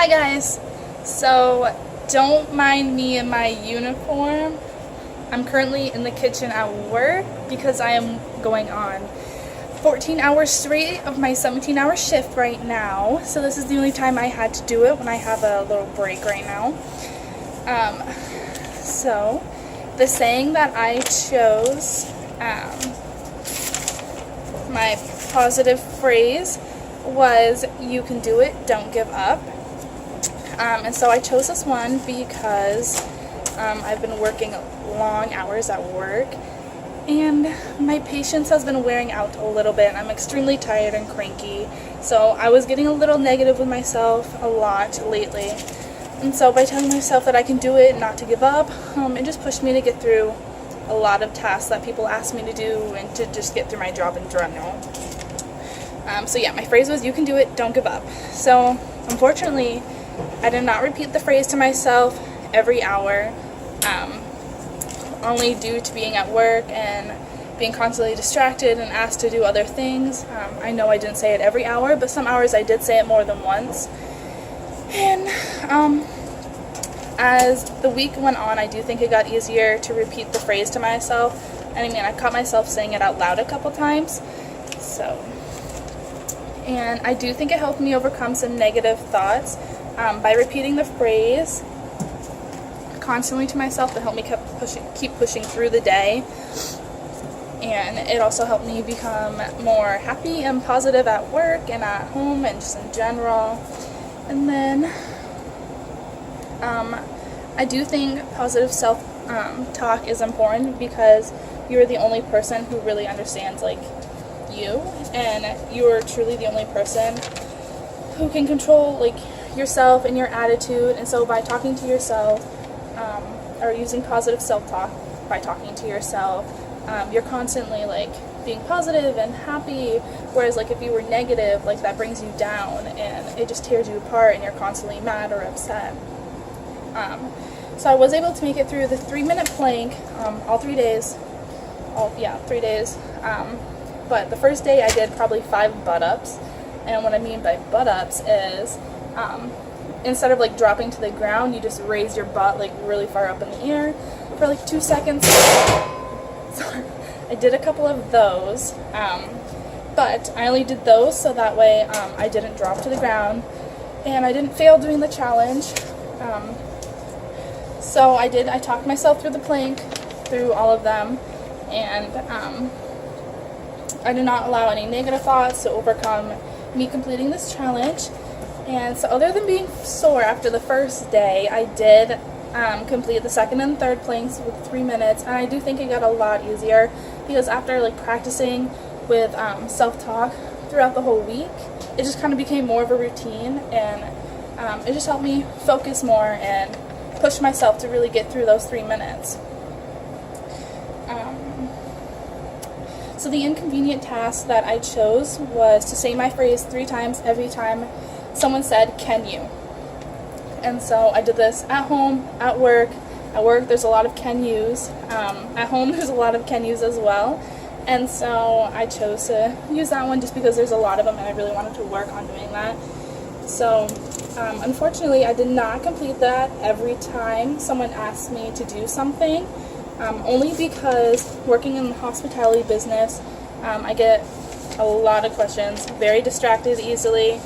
Hi guys! So don't mind me in my uniform. I'm currently in the kitchen at work because I am going on 14 hours straight of my 17-hour shift right now. So this is the only time I had to do it when I have a little break right now. So the saying that I chose, my positive phrase was, "You can do it, don't give up." And so I chose this one because I've been working long hours at work and my patience has been wearing out a little bit. I'm extremely tired and cranky, so I was getting a little negative with myself a lot lately. And so by telling myself that I can do it, not to give up, it just pushed me to get through a lot of tasks that people ask me to do and to just get through my job in general. So yeah, my phrase was, "You can do it, don't give up." So unfortunately, I did not repeat the phrase to myself every hour, only due to being at work and being constantly distracted and asked to do other things. I know I didn't say it every hour, but some hours I did say it more than once. And as the week went on, I do think it got easier to repeat the phrase to myself. And I mean, I caught myself saying it out loud a couple times. And I do think it helped me overcome some negative thoughts. By repeating the phrase constantly to myself, it helped me keep pushing through the day, and it also helped me become more happy and positive at work and at home and just in general. And then I do think positive self-talk is important because you're the only person who really understands you, and you're truly the only person who can control yourself and your attitude. And so by talking to yourself, or using positive self-talk by talking to yourself, you're constantly being positive and happy, whereas if you were negative, that brings you down and it just tears you apart and you're constantly mad or upset. So I was able to make it through the 3-minute plank all 3 days. 3 days. But the first day I did probably 5 butt-ups. And what I mean by butt-ups is instead of dropping to the ground, you just raise your butt really far up in the air for 2 seconds. So I did a couple of those, but I only did those so that way I didn't drop to the ground and I didn't fail doing the challenge. So I talked myself through the plank, through all of them, and I did not allow any negative thoughts to overcome me completing this challenge. And so other than being sore after the first day, I did complete the second and third planks with 3 minutes, and I do think it got a lot easier because after practicing with self-talk throughout the whole week, it just kind of became more of a routine, and it just helped me focus more and push myself to really get through those 3 minutes. So the inconvenient task that I chose was to say my phrase 3 times every time someone said, "Can you?" And so I did this at home, at work. At work there's a lot of "can yous." At home there's a lot of "can yous" as well. And so I chose to use that one just because there's a lot of them and I really wanted to work on doing that. So unfortunately I did not complete that every time someone asked me to do something. Only because working in the hospitality business, I get a lot of questions, very distracted easily,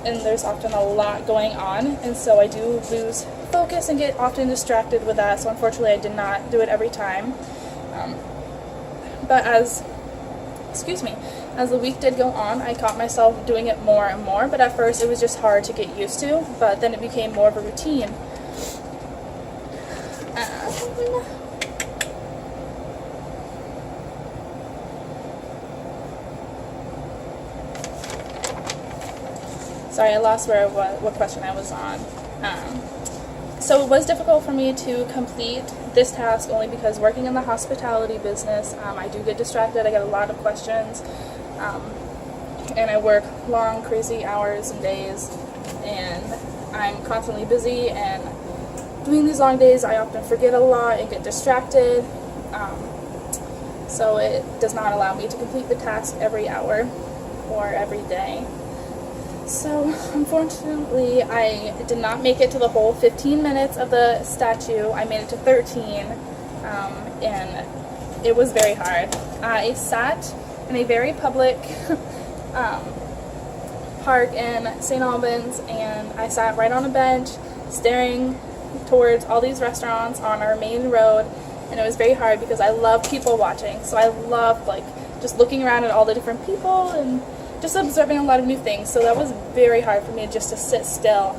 and there's often a lot going on, and so I do lose focus and get often distracted with that. So unfortunately I did not do it every time. But as the week did go on, I caught myself doing it more and more, but at first it was just hard to get used to, but then it became more of a routine. Sorry, I lost what question I was on. So it was difficult for me to complete this task only because working in the hospitality business, I do get distracted. I get a lot of questions, and I work long, crazy hours and days, and I'm constantly busy, and doing these long days, I often forget a lot and get distracted. So it does not allow me to complete the task every hour or every day. So, unfortunately, I did not make it to the whole 15 minutes of the statue. I made it to 13, and it was very hard. I sat in a very public park in St. Albans, and I sat right on a bench, staring towards all these restaurants on our main road, and it was very hard because I love people watching. So I loved, like, just looking around at all the different people and just observing a lot of new things. So that was very hard for me just to sit still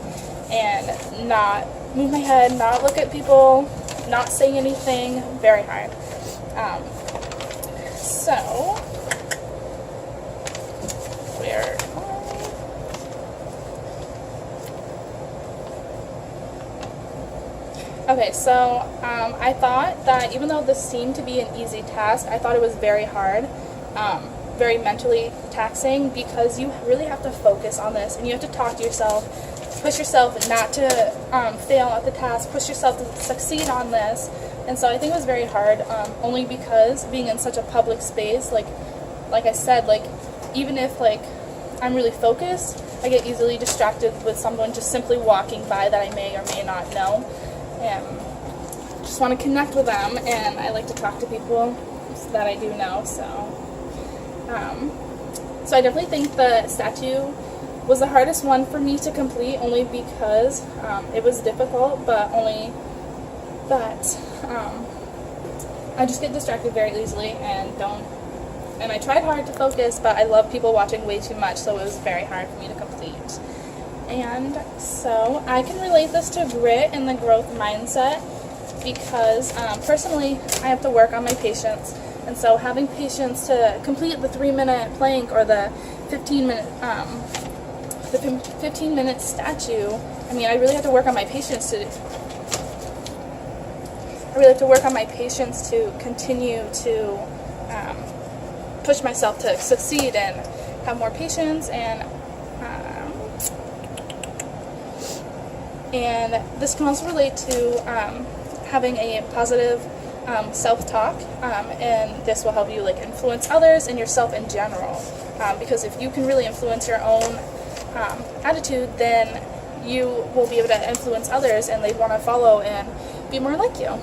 and not move my head, not look at people, not say anything. Very hard. So, where am I? Okay, so I thought that even though this seemed to be an easy task, I thought it was very hard. Very mentally taxing, because you really have to focus on this and you have to talk to yourself, push yourself not to fail at the task, push yourself to succeed on this. And so I think it was very hard, only because being in such a public space, like I said, like, even if, like, I'm really focused, I get easily distracted with someone just simply walking by that I may or may not know, and just want to connect with them, and I like to talk to people that I do know. So I definitely think the statue was the hardest one for me to complete, only because it was difficult, but only that I just get distracted very easily and I tried hard to focus, but I love people watching way too much, so it was very hard for me to complete. And so I can relate this to grit and the growth mindset, because personally I have to work on my patience. And so having patience to complete the 3-minute plank or the 15-minute statue, I mean, I really have to work on my patience to continue to push myself to succeed and have more patience, and this can also relate to having a positive self-talk, and this will help you, like, influence others and yourself in general, because if you can really influence your own attitude, then you will be able to influence others, and they want to follow and be more like you.